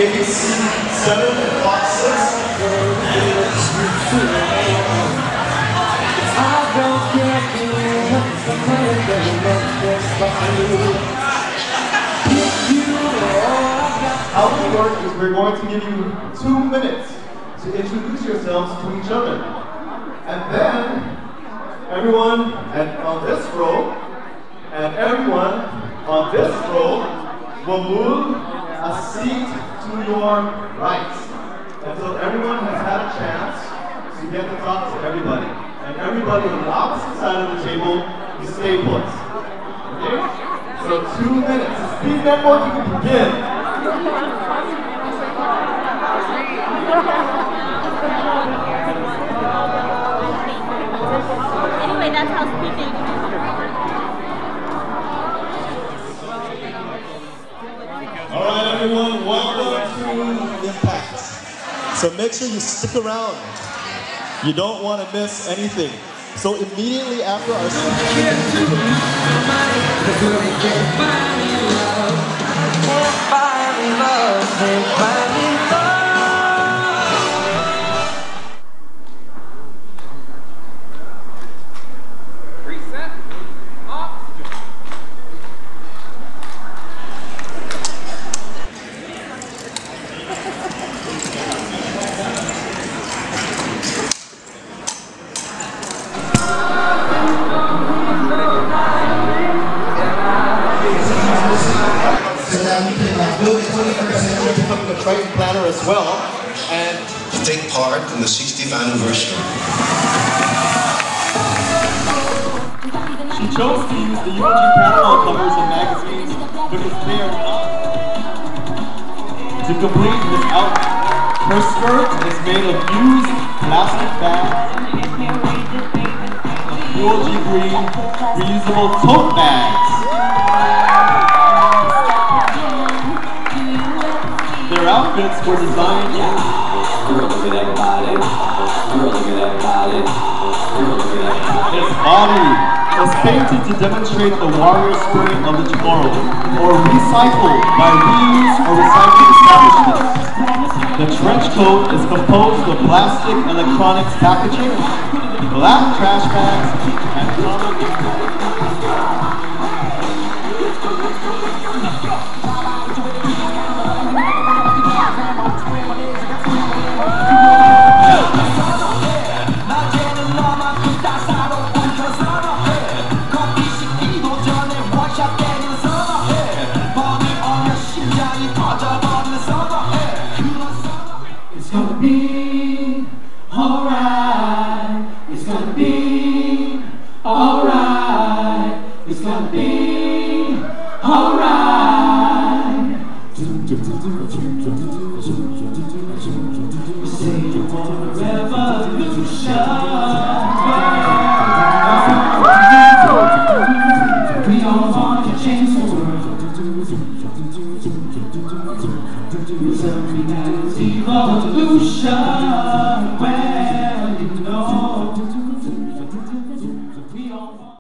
Maybe 7 o'clock 6. How we work is we're going to give you 2 minutes to introduce yourselves to each other. And then everyone on this row and everyone on this row will move a seat to your right until everyone has had a chance to get to talk to everybody. And everybody on the opposite side of the table, you stay put. Okay? So 2 minutes. Speed networking can begin. Anyway, that's how speaking. All right, everyone, welcome to Impact. So make sure you stick around. You don't want to miss anything. So immediately after our becoming a Triton planner as well, and to take part in the 60th anniversary. She chose to use the UOG catalog covers of magazines because they are not. To complete this outfit, her skirt is made of used plastic bags, UOG green reusable tote bags. Their outfits were designed. Girl, look at that body. Girl, look at that body. Girl, look at that body. His body is painted to demonstrate the warrior spirit of the tomorrow, or recycled by reuse or recycling establishments. The trench coat is composed of plastic electronics packaging, black trash bags, and common. It's gonna be alright. It's gonna be alright. It's gonna be alright. We say you want a revolution. We all want to change the world. Something that is evolution.